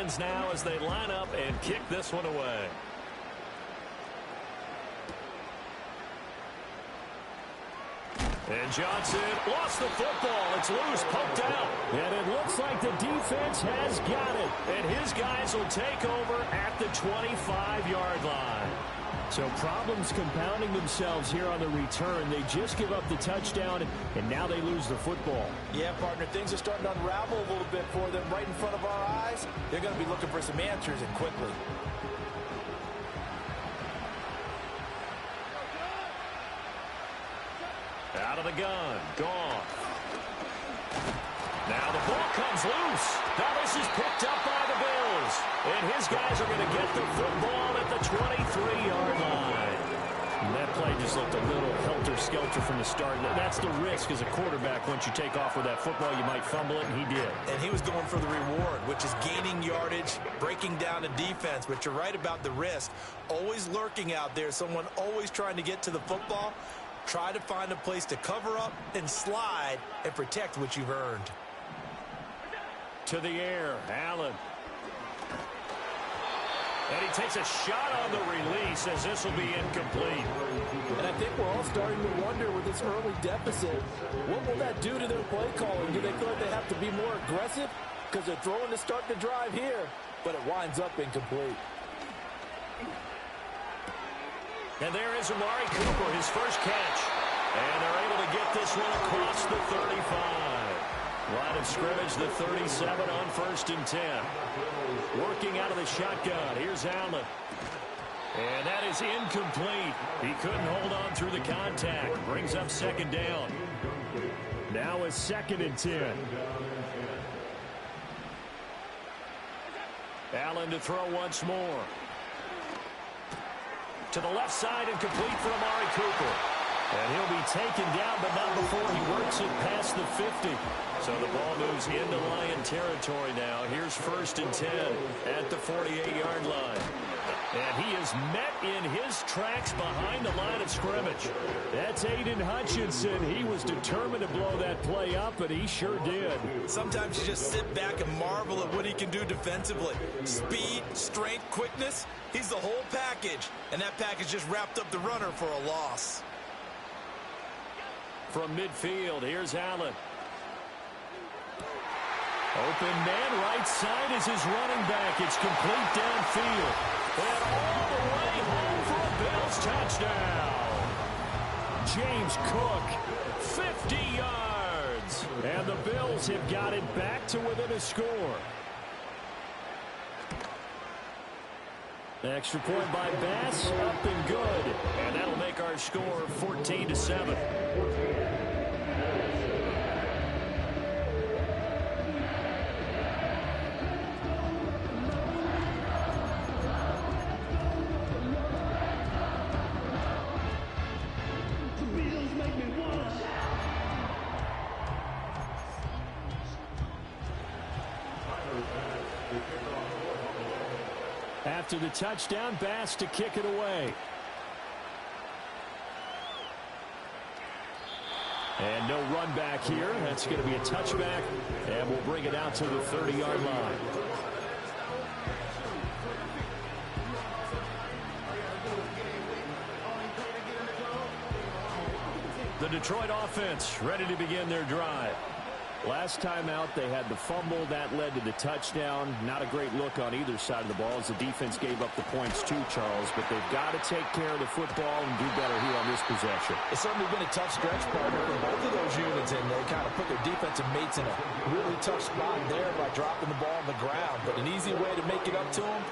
hands now as they line up and kick this one away. And Johnson lost the football. It's loose, poked out. And it looks like the defense has got it. And his guys will take over at the 25-yard line. So problems compounding themselves here on the return. They just give up the touchdown, and now they lose the football. Yeah, partner, things are starting to unravel a little bit for them right in front of our eyes. They're going to be looking for some answers, and quickly. Out of the gun. Gone. Now the ball comes loose. Now this is picked up by the Bills. And his guys are going to get the football at the 23-yard line. And that play just looked a little helter-skelter from the start. That's the risk as a quarterback. Once you take off with that football, you might fumble it, and he did. And he was going for the reward, which is gaining yardage, breaking down the defense. But you're right about the risk. Always lurking out there, someone always trying to get to the football. Try to find a place to cover up and slide and protect what you've earned. To the air, Allen. And he takes a shot on the release as this will be incomplete. And I think we're all starting to wonder with this early deficit, what will that do to their play calling? Do they feel like they have to be more aggressive because they're throwing to start the drive here, but it winds up incomplete. And there is Amari Cooper, his first catch. And they're able to get this one across the 35. Line of scrimmage, the 37 on 1st and 10. Working out of the shotgun. Here's Allen. And that is incomplete. He couldn't hold on through the contact. Brings up 2nd down. Now a 2nd and 10. Allen to throw once more. To the left side and complete for Amari Cooper. And he'll be taken down, but not before he works it past the 50. So the ball moves into Lion territory now. Here's 1st and 10 at the 48-yard line. And he is met in his tracks behind the line of scrimmage. That's Aiden Hutchinson. He was determined to blow that play up, and he sure did. Sometimes you just sit back and marvel at what he can do defensively. Speed, strength, quickness. He's the whole package. And that package just wrapped up the runner for a loss. From midfield, here's Allen. Open man, right side is his running back. It's complete downfield. And all the way home for a Bills touchdown. James Cook, 50 yards. And the Bills have got it back to within a score. Extra point by Bass, up and good. And that'll make our score 14-7. After the touchdown, Bass to kick it away. And no run back here. That's going to be a touchback, and we'll bring it out to the 30-yard line. The Detroit offense ready to begin their drive. Last time out, they had the fumble. That led to the touchdown. Not a great look on either side of the ball as the defense gave up the points too, Charles. But they've got to take care of the football and do better here on this possession. It's certainly been a tough stretch, partner, for both of those units, and they kind of put their defensive mates in a really tough spot there by dropping the ball on the ground. But an easy way to make it up to them,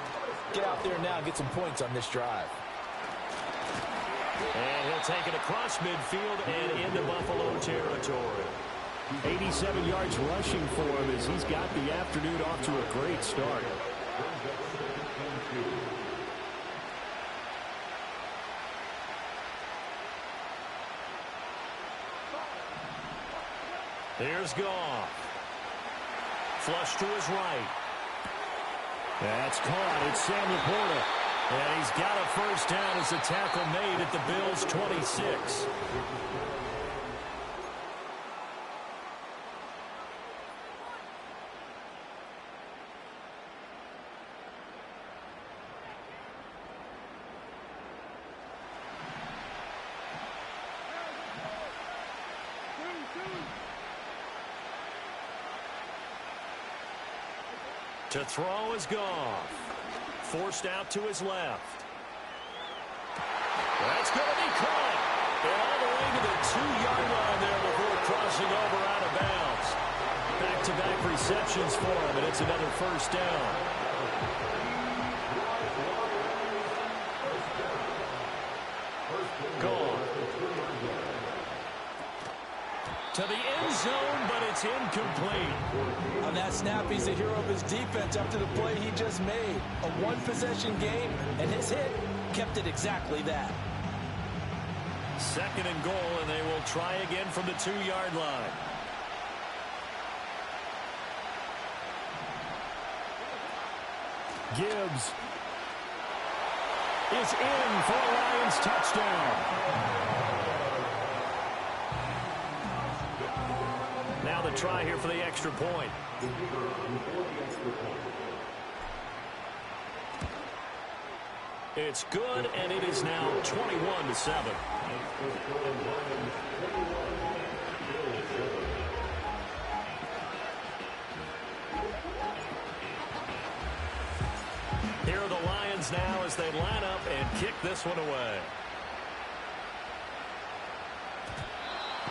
get out there now and get some points on this drive. And he'll take it across midfield and into Buffalo territory. 87 yards rushing for him as he's got the afternoon off to a great start. Here's Goff. Flush to his right. That's caught. It's Sam Laporta. And he's got a first down as the tackle made at the Bills' 26. To throw is Goff. Forced out to his left. That's going to be caught. And all the way to the 2-yard line there before crossing over out of bounds. Back-to-back receptions for him, and it's another first down. Gone. To the end zone, but it's incomplete. On that snap, he's the hero of his defense after the play he just made. A one-possession game, and his hit kept it exactly that. Second and goal, and they will try again from the 2-yard line. Gibbs is in for a Lions touchdown. Now the try here for the extra point. It's good, and it is now 21-7. Here are the Lions now as they line up and kick this one away.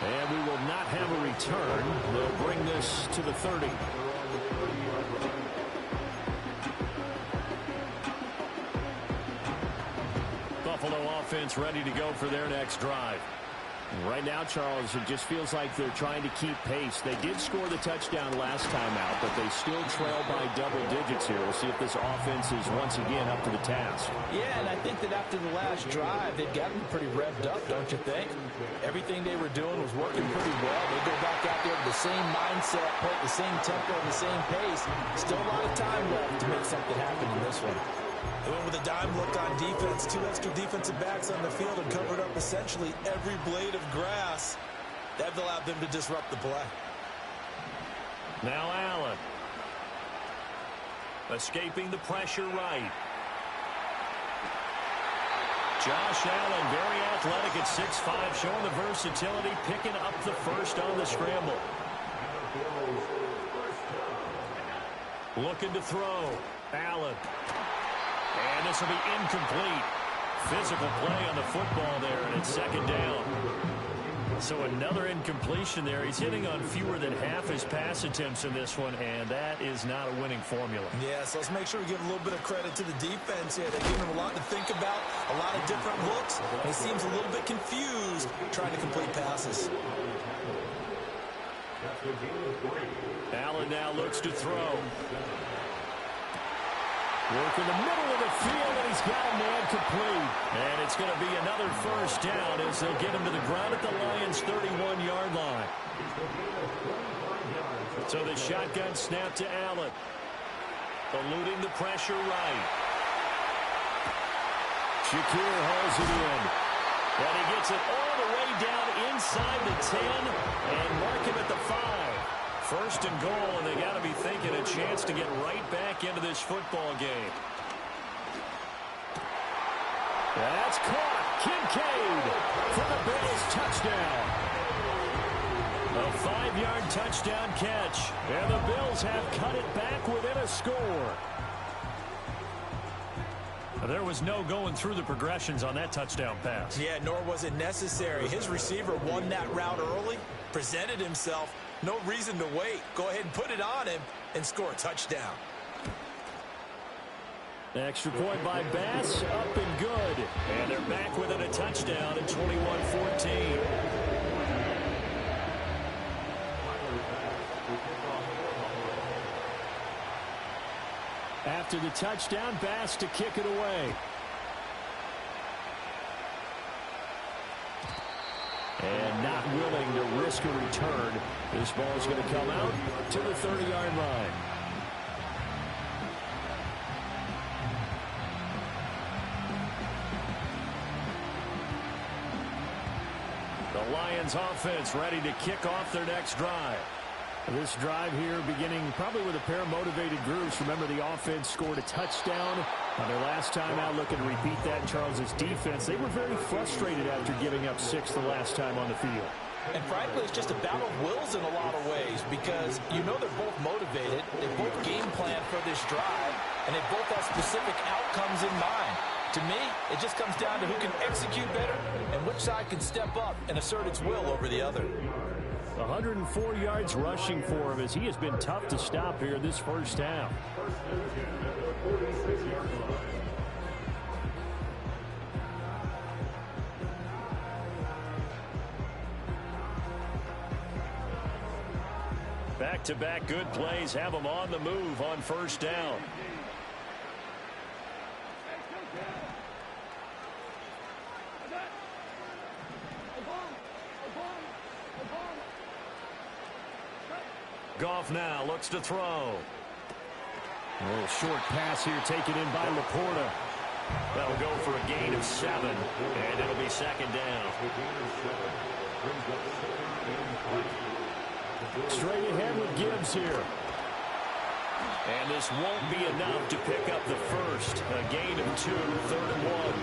And we will not have a return. They'll bring this to the 30. Buffalo offense ready to go for their next drive. Right now, Charles, it just feels like they're trying to keep pace. They did score the touchdown last time out, but they still trail by double digits here. We'll see if this offense is once again up to the task. Yeah, and I think that after the last drive, they've gotten pretty revved up, don't you think? Everything they were doing was working pretty well. They go back out there with the same mindset, play at the same tempo, and the same pace. Still a lot of time left to make something happen in this one. They went with a dime look on defense. 2 extra defensive backs on the field and covered up essentially every blade of grass. That allowed them to disrupt the play. Now Allen. Escaping the pressure right. Josh Allen, very athletic at 6'5", showing the versatility, picking up the first on the scramble. Looking to throw. Allen. And this will be incomplete. Physical play on the football there, and it's second down. So another incompletion there. He's hitting on fewer than half his pass attempts in this one, and that is not a winning formula. Yeah, so let's make sure we give a little bit of credit to the defense here. They give him a lot to think about, a lot of different looks. And he seems a little bit confused trying to complete passes. Allen now looks to throw. Work in the middle of the field, and he's got a man complete. And it's going to be another first down as they'll get him to the ground at the Lions' 31-yard line. So the shotgun snap to Allen. Eluding the pressure right. Shakir hauls it in. And he gets it all the way down inside the 10 and mark him at the 5. First and goal, and they got to be thinking a chance to get right back into this football game. That's caught. Kincaid for the Bills touchdown. A 5-yard touchdown catch, and the Bills have cut it back within a score. There was no going through the progressions on that touchdown pass. Yeah, nor was it necessary. His receiver won that route early, presented himself. No reason to wait. Go ahead and put it on him and score a touchdown. Extra point by Bass, up and good. And they're back within a touchdown at 21-14. After the touchdown, Bass to kick it away. And not willing to risk a return. This ball is going to come out to the 30-yard line. The Lions offense ready to kick off their next drive. This drive here beginning probably with a pair of motivated groups. Remember, the offense scored a touchdown on their last time out. Looking to repeat that in Charles's defense. They were very frustrated after giving up 6 the last time on the field. And frankly, it's just a battle of wills in a lot of ways because you know they're both motivated. They both game plan for the this drive, and they both have specific outcomes in mind. To me, it just comes down to who can execute better and which side can step up and assert its will over the other. 104 yards rushing for him as he has been tough to stop here this first half. Back-to-back good plays have them on the move on first down. Goff now looks to throw. A little short pass here taken in by Laporta. That'll go for a gain of 7, and it'll be second down. Straight ahead with Gibbs here. And this won't be enough to pick up the first. A gain of 2, 3rd and 1.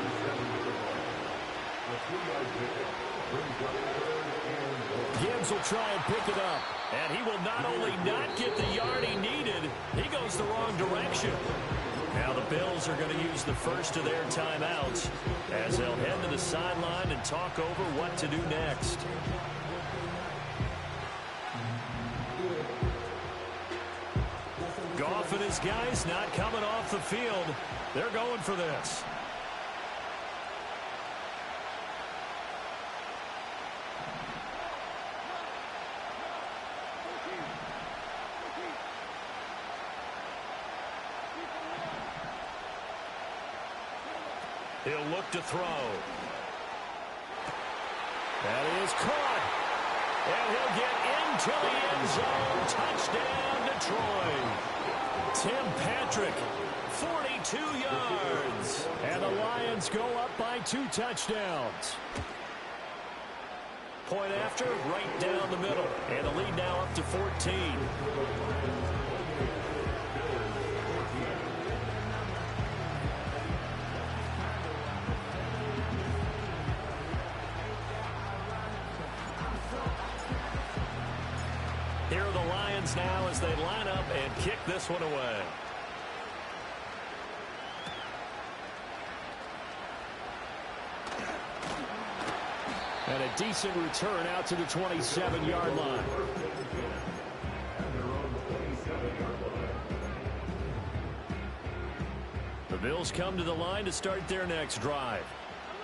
Gibbs will try and pick it up. And he will not only not get the yard he needed, he goes the wrong direction. Now the Bills are going to use the first of their timeouts as they'll head to the sideline and talk over what to do next. Goff and his guys not coming off the field. They're going for this. He'll look to throw. That is caught. And he'll get into the end zone. Touchdown, Detroit. Tim Patrick, 42 yards. And the Lions go up by 2 touchdowns. Point after, right down the middle. And the lead now up to 14. Here are the Lions now as they line up and kick this one away. And a decent return out to the 27-yard line. The Bills come to the line to start their next drive.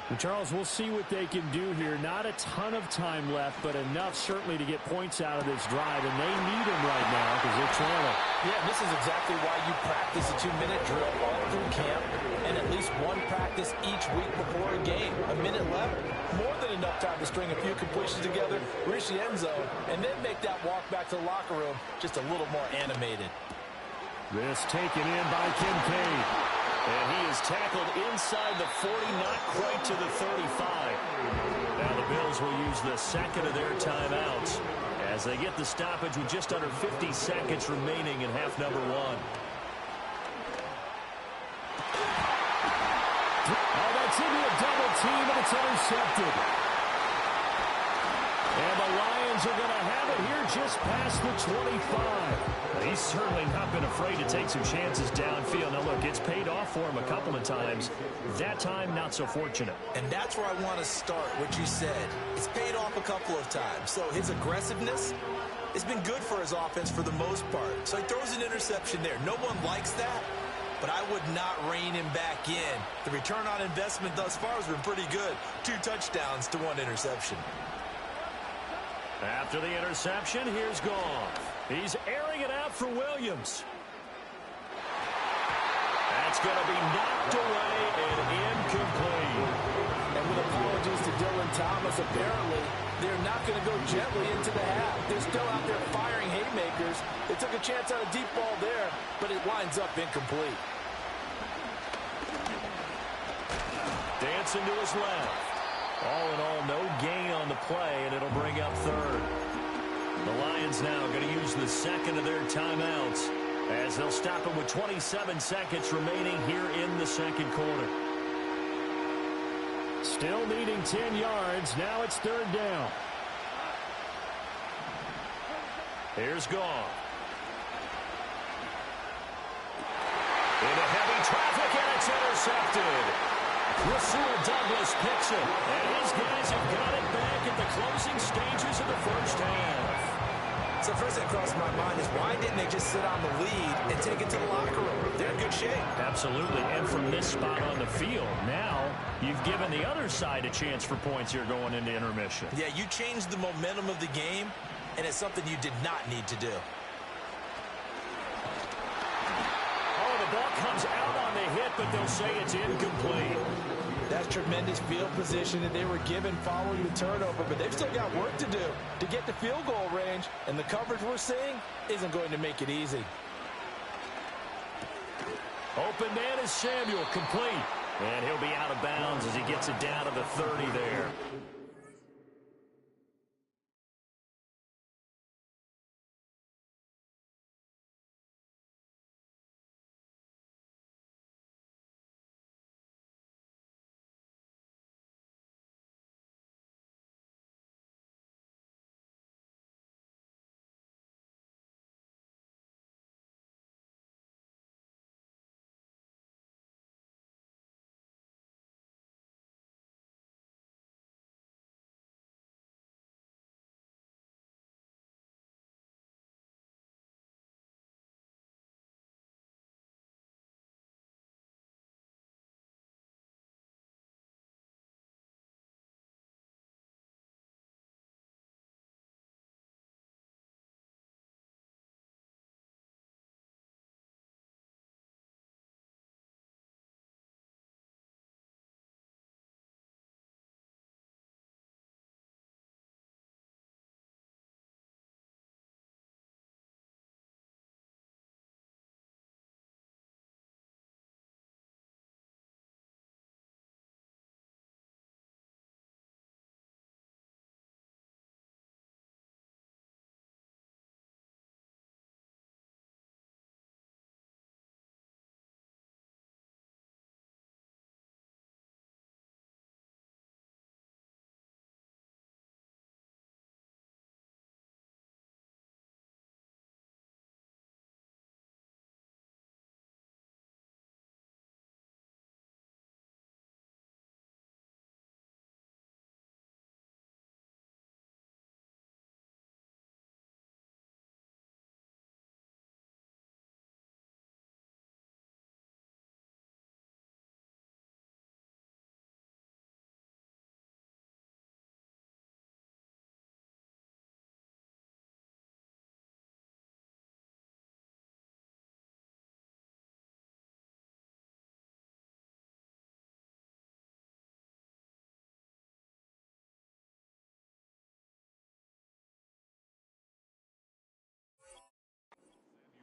And Charles, we'll see what they can do here. Not a ton of time left, but enough certainly to get points out of this drive, and they need them right now because they're trailing. Yeah, this is exactly why you practice a 2-minute drill all through camp and at least one practice each week before a game. A minute left, more than enough time to string a few completions together, reach the end zone, and then make that walk back to the locker room just a little more animated. This taken in by Kincaid. And he is tackled inside the 40, not quite to the 35. Now the Bills will use the second of their timeouts as they get the stoppage with just under 50 seconds remaining in half number 1. Oh, that's into a double team, and it's intercepted. And the Lions are going to have it here just past the 25. He's certainly not been afraid to take some chances downfield. Now, look, it's paid off for him a couple of times. That time, not so fortunate. And that's where I want to start, what you said. It's paid off a couple of times. So his aggressiveness has been good for his offense for the most part. So he throws an interception there. No one likes that, but I would not rein him back in. The return on investment thus far has been pretty good. 2 touchdowns to 1 interception. After the interception, here's Goff. He's airing it out for Williams. That's going to be knocked away and incomplete. And with apologies to Dylan Thomas, apparently they're not going to go gently into the half. They're still out there firing haymakers. They took a chance on a deep ball there, but it winds up incomplete. Dancing to his left. All in all, no gain on the play, and it'll bring up 3rd. The Lions now going to use the second of their timeouts as they'll stop him with 27 seconds remaining here in the second quarter. Still needing 10 yards. Now it's 3rd down. Here's Goff. Into heavy traffic, and it's intercepted. Rasul Douglas picks it, and his guys have got it back at the closing stages of the first half. So first thing that crossed my mind is why didn't they just sit on the lead and take it to the locker room? They're in good shape. Absolutely, and from this spot on the field, now you've given the other side a chance for points here going into intermission. Yeah, you changed the momentum of the game, and it's something you did not need to do. Oh, the ball comes out on the hit, but they'll say it's incomplete. That's tremendous field position that they were given following the turnover, but they've still got work to do to get the field goal range, and the coverage we're seeing isn't going to make it easy. Open man is Samuel, complete. And he'll be out of bounds as he gets it down to the 30 there.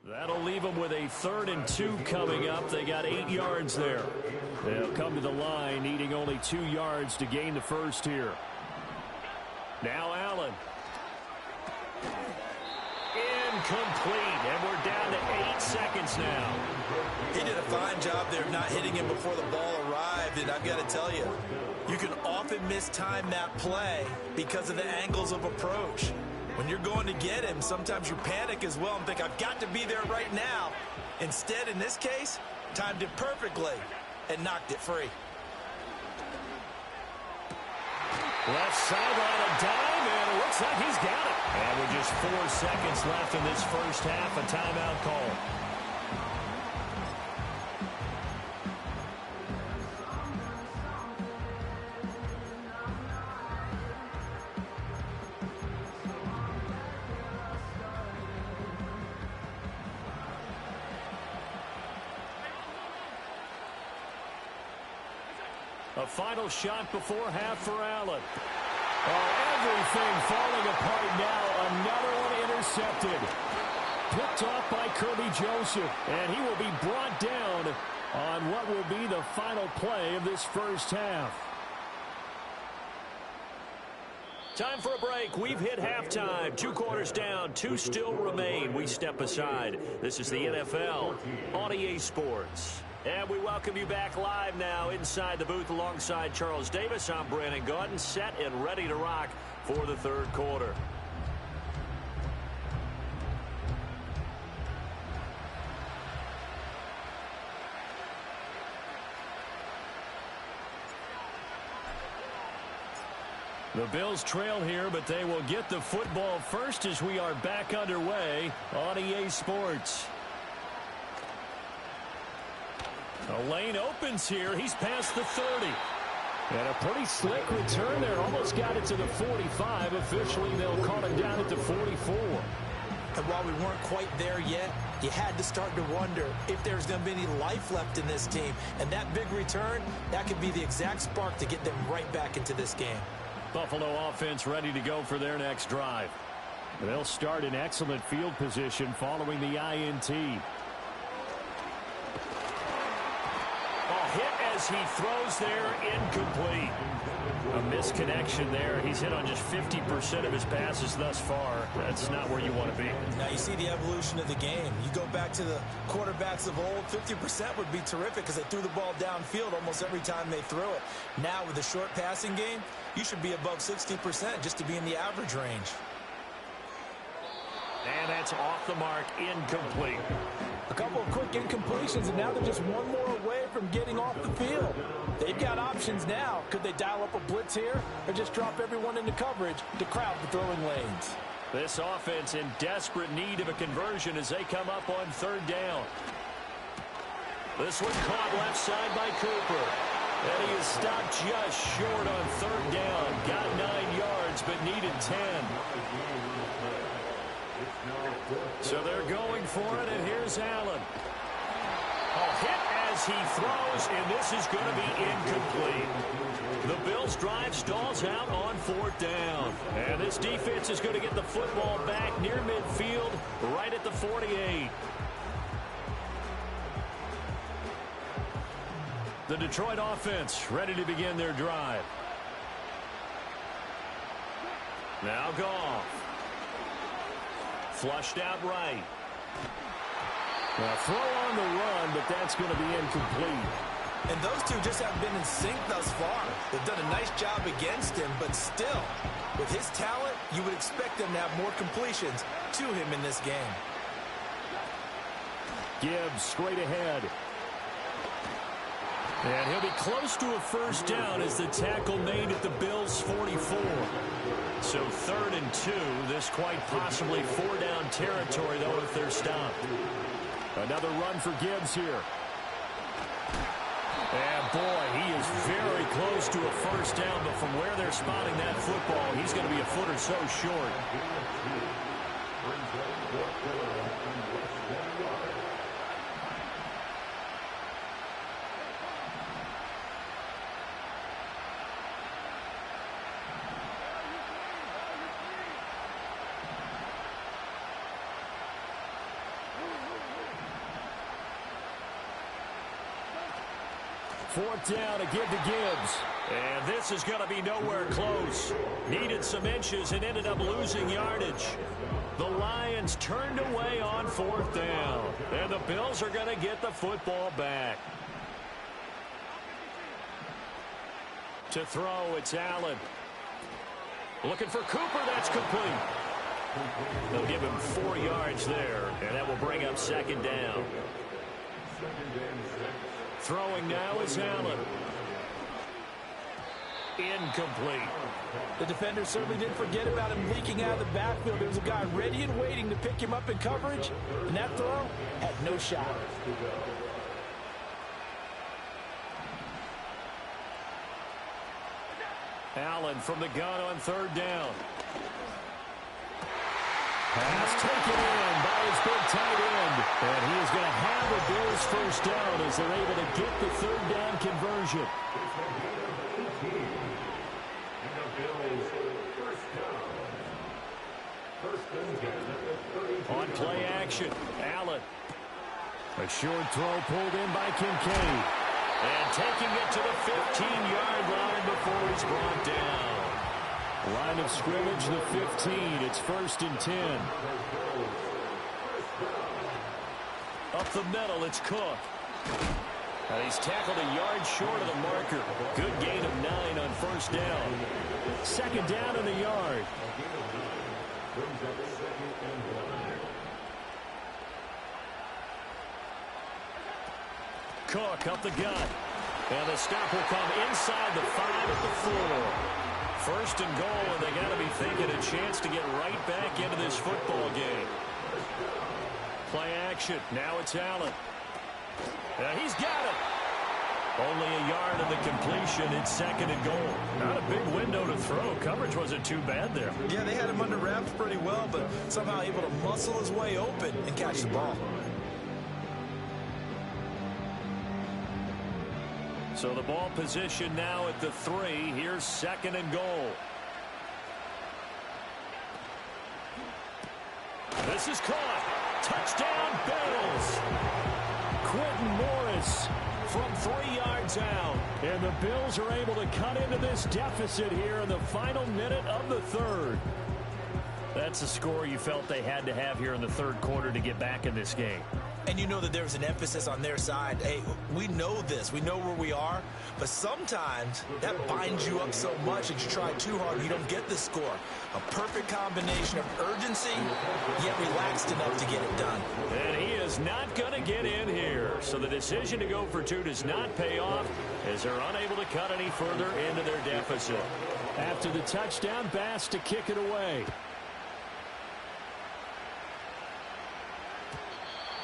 That'll leave them with a 3rd and 2 coming up. They got 8 yards there. They'll come to the line, needing only 2 yards to gain the first here. Now Allen. Incomplete, and we're down to 8 seconds now. He did a fine job there of not hitting him before the ball arrived, and I've got to tell you, you can often mistime that play because of the angles of approach. When you're going to get him, sometimes you panic as well and think, I've got to be there right now. Instead, in this case, timed it perfectly and knocked it free. Left sideline a dime, and it looks like he's got it. And with just 4 seconds left in this first half, a timeout call. A final shot before half for Allen. Oh, everything falling apart now. Another one intercepted. Picked off by Kirby Joseph. And he will be brought down on what will be the final play of this first half. Time for a break. We've hit halftime. 2 quarters down. 2 still remain. We step aside. This is the NFL on EA Sports. And we welcome you back live now inside the booth alongside Charles Davis. I'm Brandon Gaudin, set and ready to rock for the 3rd quarter. The Bills trail here, but they will get the football first as we are back underway on EA Sports. A lane opens here. He's past the 30. And a pretty slick return there. Almost got it to the 45. Officially, they'll call him down at the 44. And while we weren't quite there yet, you had to start to wonder if there's going to be any life left in this team. And that big return, that could be the exact spark to get them right back into this game. Buffalo offense ready to go for their next drive. They'll start in excellent field position following the INT. Hit as he throws there, incomplete. A misconnection there. He's hit on just 50% of his passes thus far. That's not where you want to be. Now you see the evolution of the game. You go back to the quarterbacks of old, 50% would be terrific because they threw the ball downfield almost every time they threw it. Now with the short passing game, you should be above 60% just to be in the average range. And that's off the mark, incomplete. A couple of quick incompletions, and now they're just one more away from getting off the field. They've got options now. Could they dial up a blitz here or just drop everyone into coverage to crowd the throwing lanes? This offense in desperate need of a conversion as they come up on third down. This one caught left side by Cooper. And he is stopped just short on third down. Got 9 yards, but needed 10. So they're going for it, and here's Allen. Hit as he throws, and this is going to be incomplete. The Bills' drive stalls out on fourth down. And this defense is going to get the football back near midfield, right at the 48. The Detroit offense ready to begin their drive. Now Goff. Flushed out right. Now throw on the run, but that's going to be incomplete. And those two just haven't been in sync thus far. They've done a nice job against him, but still, with his talent, you would expect them to have more completions to him in this game. Gibbs straight ahead. And he'll be close to a first down as the tackle made at the Bills' 44. So 3rd and 2, this quite possibly 4-down territory, though, if they're stopped. Another run for Gibbs here. And, boy, he is very close to a first down, but from where they're spotting that football, he's going to be a foot or so short. Fourth down to give to Gibbs. And this is going to be nowhere close. Needed some inches and ended up losing yardage. The Lions turned away on fourth down. And the Bills are going to get the football back. To throw, it's Allen. Looking for Cooper, that's complete. They'll give him 4 yards there, and that will bring up second down. Throwing now is Allen. Incomplete. The defender certainly didn't forget about him leaking out of the backfield. There was a guy ready and waiting to pick him up in coverage, and that throw had no shot. Allen from the gun on third down. Pass taken in by his big tight end. And he is going to have the Bills first down as they're able to get the third down conversion. On play action, Allen. A short throw pulled in by Kincaid. And taking it to the 15-yard line before he's brought down. Line of scrimmage, the 15. It's 1st and 10. Up the middle, it's Cook. And he's tackled a yard short of the marker. Good gain of 9 on first down. Second down in the yard. Cook up the gut. And the stop will come inside the 5 at the 4. First and goal, and they got to be thinking a chance to get right back into this football game. Play action. Now it's Allen. He's got it. Only a yard of the completion. It's second and goal. Not a big window to throw. Coverage wasn't too bad there. Yeah, they had him under wraps pretty well, but somehow able to muscle his way open and catch the ball. So the ball position now at the 3. Here's second and goal. This is caught. Touchdown, Bills. Quentin Morris from 3 yards out. And the Bills are able to cut into this deficit here in the final minute of the third. That's a score you felt they had to have here in the third quarter to get back in this game. And you know that there's an emphasis on their side. Hey, we know this. We know where we are. But sometimes that binds you up so much that you try too hard and you don't get the score. A perfect combination of urgency, yet relaxed enough to get it done. And he is not going to get in here. So the decision to go for 2 does not pay off as they're unable to cut any further into their deficit. After the touchdown, Bass to kick it away.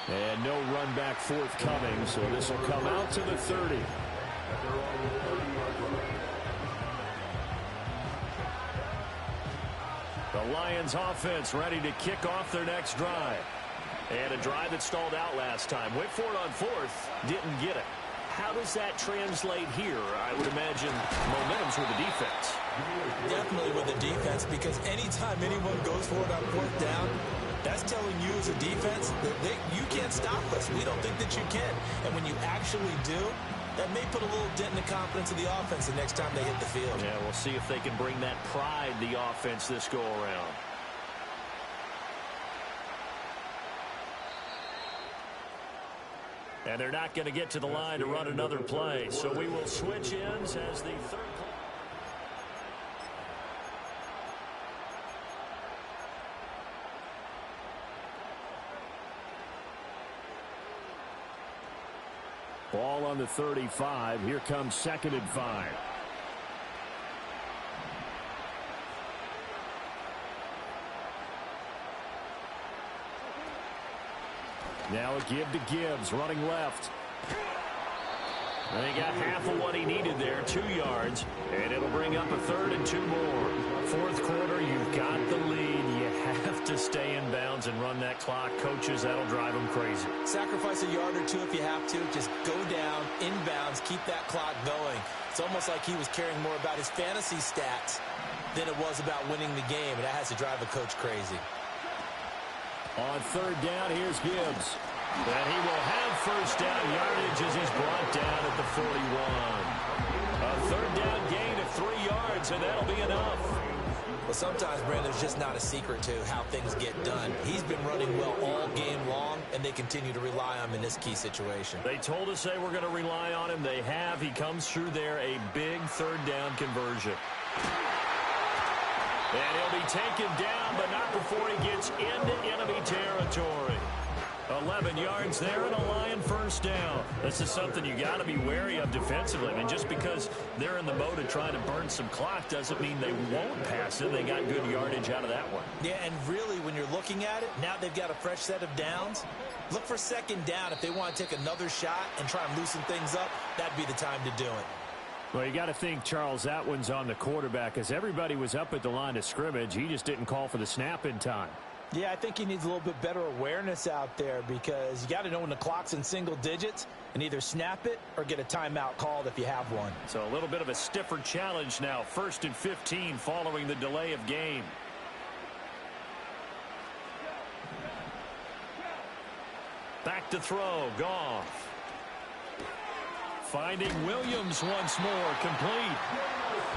And no run back forthcoming, so this will come out to the 30. The Lions offense ready to kick off their next drive. And a drive that stalled out last time. Went for it on 4th, didn't get it. How does that translate here? I would imagine momentum's with the defense. Definitely with the defense, because anytime anyone goes for it on 4th down, that's telling you as a defense that you can't stop us. We don't think that you can. And when you actually do, that may put a little dent in the confidence of the offense the next time they hit the field. Yeah, we'll see if they can bring that pride, the offense, this go-around. And they're not going to get to the line to run another play. So we will switch ends as the third play. Ball on the 35. Here comes second and 5. Now a give to Gibbs, running left. And he got half of what he needed there, 2 yards, and it'll bring up a 3rd and 2 more. Fourth quarter, you've got the lead. You have to stay in bounds and run that clock. Coaches, that'll drive them crazy. Sacrifice a yard or 2 if you have to. Just go down, inbounds, keep that clock going. It's almost like he was caring more about his fantasy stats than it was about winning the game, and that has to drive a coach crazy. On 3rd down, here's Gibbs. And he will have first down yardage as he's brought down at the 41. A 3rd down gain of 3 yards, and that'll be enough. Well, sometimes, Brandon, there's just not a secret to how things get done. He's been running well all game long, and they continue to rely on him in this key situation. They told us they were going to rely on him. They have. He comes through there, a big 3rd down conversion. And he'll be taken down, but not before he gets into enemy territory. 11 yards there and a Lion first down. This is something you got to be wary of defensively. I mean, just because they're in the mode of trying to burn some clock doesn't mean they won't pass it. They got good yardage out of that one. Yeah, and really, when you're looking at it, now they've got a fresh set of downs. Look for 2nd down. If they want to take another shot and try and loosen things up, that'd be the time to do it. Well, you got to think, Charles, that one's on the quarterback. As everybody was up at the line of scrimmage, he just didn't call for the snap in time. Yeah, I think he needs a little bit better awareness out there because you got to know when the clock's in single digits and either snap it or get a timeout called if you have one. So a little bit of a stiffer challenge now. 1st and 15 following the delay of game. Back to throw. Goff. Finding Williams once more. Complete.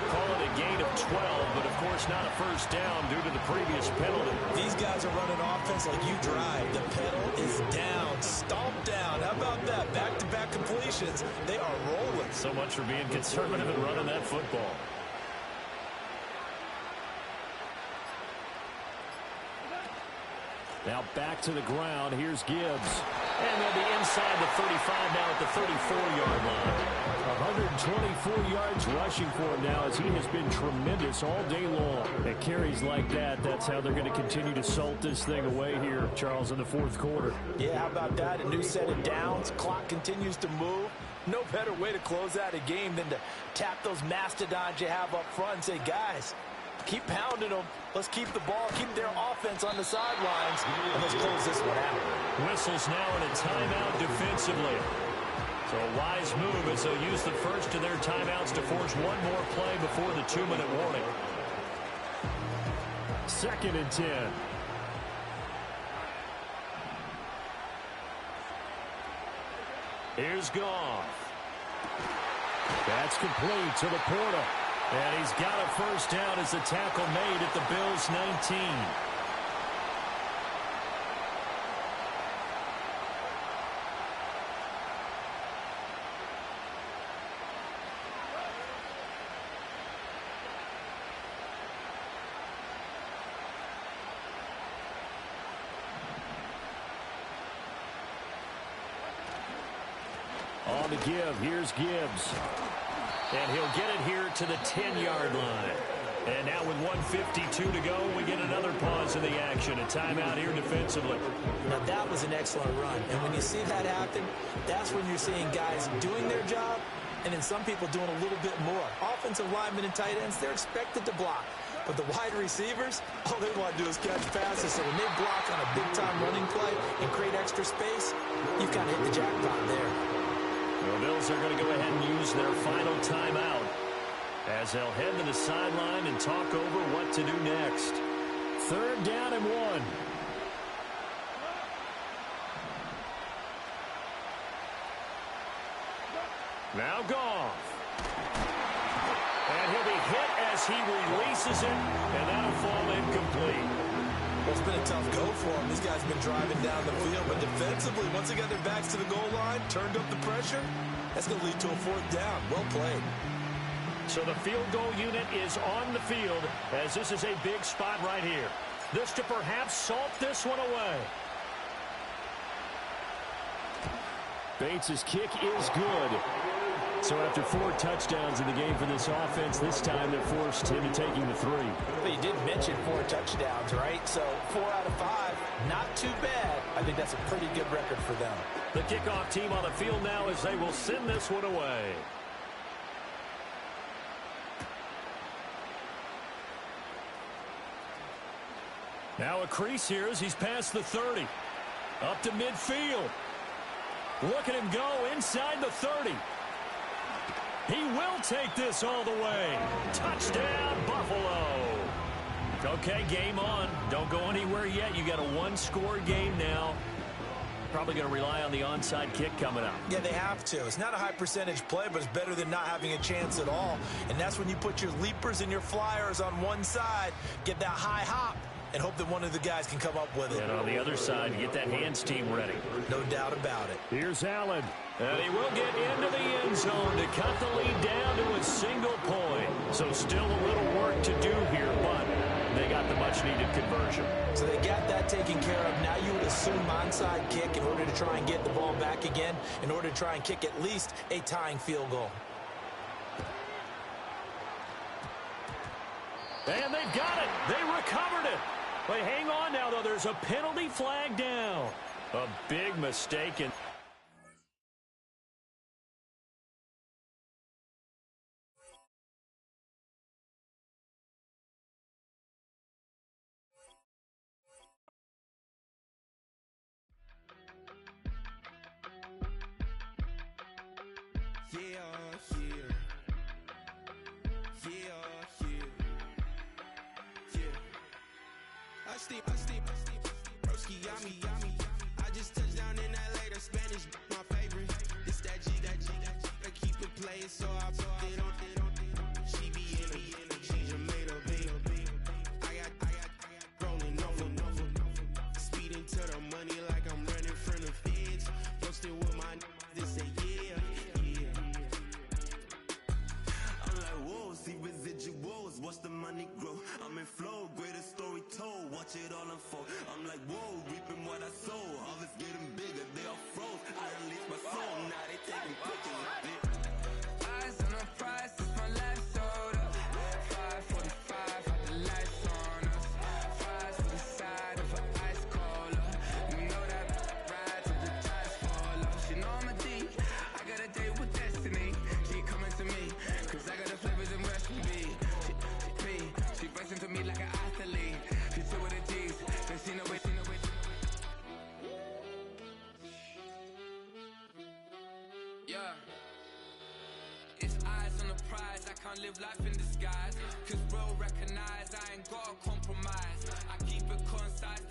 Call it a gain of 12, but of course not a first down due to the previous penalty. These guys are running offense like you drive. The pedal is down, stomped down. How about that? Back-to-back completions. They are rolling. So much for being conservative and running that football. Now back to the ground. Here's Gibbs. And they'll be inside the 35 now at the 34-yard line. 124 yards rushing for him now as he has been tremendous all day long. At carries like that, that's how they're going to continue to salt this thing away here, Charles, in the fourth quarter. Yeah, how about that? A new set of downs. Clock continues to move. No better way to close out a game than to tap those mastodons you have up front and say, guys, keep pounding them. Let's keep the ball, keep their offense on the sidelines, and let's close this one out. Whistles now in a timeout defensively. So a wise move as they'll use the first of their timeouts to force one more play before the 2-minute warning. 2nd and 10. Here's Goff. That's complete to Laporta. And he's got a first down as the tackle made at the Bills' 19. On the give, here's Gibbs. And he'll get it here to the 10-yard line. And now with 1:52 to go, we get another pause in the action. A timeout here defensively. Now, that was an excellent run. And when you see that happen, that's when you're seeing guys doing their job and then some people doing a little bit more. Offensive linemen and tight ends, they're expected to block. But the wide receivers, all they want to do is catch passes. So when they block on a big-time running play and create extra space, you've kind of hit the jackpot there. The Bills are going to go ahead and use their final timeout as they'll head to the sideline and talk over what to do next. 3rd down and 1. Now Goff. And he'll be hit as he releases it, and that'll fall incomplete. Well, it's been a tough go for him. These guys have been driving down the field, but defensively, once they got their backs to the goal line, turned up the pressure, that's going to lead to a 4th down. Well played. So the field goal unit is on the field as this is a big spot right here. This to perhaps salt this one away. Bates' kick is good. So after 4 touchdowns in the game for this offense, this time they're forced into taking the 3. But you did mention 4 touchdowns, right? So 4 out of 5, not too bad. I think that's a pretty good record for them. The kickoff team on the field now as they will send this one away. Now a crease here as he's past the 30. Up to midfield. Look at him go inside the 30. He will take this all the way. Touchdown, Buffalo. Okay, game on. Don't go anywhere yet. You got a 1-score game now. Probably going to rely on the onside kick coming up. Yeah, they have to. It's not a high percentage play, but it's better than not having a chance at all. And that's when you put your leapers and your flyers on one side, get that high hop, and hope that one of the guys can come up with it. And on the other side, you get that hands team ready. No doubt about it. Here's Allen. And he will get into the end zone to cut the lead down to a single point. So still a little work to do here, but they got the much-needed conversion. So they got that taken care of. Now you would assume onside kick in order to try and get the ball back again, in order to try and kick at least a tying field goal. And they've got it. They recovered it. But hang on now, though. There's a penalty flag down. A big mistake. Broski, yummy. I just touched down in LA, the Spanish, my favorite. This that G, I keep it playing, so I put it on. She be in a, she just made a big. I got rolling over. Speeding to the money like I'm running from the feds. Posted with my they say yeah. I'm like, whoa, see residuals, watch the money grow. I'm in flow, greatest story told, watch it all unfold. I'm like, whoa, reaping what I sow, harvest getting bigger, they all It's eyes on the prize, I can't live life in disguise. Cause real recognize I ain't gotta compromise. I keep it concise.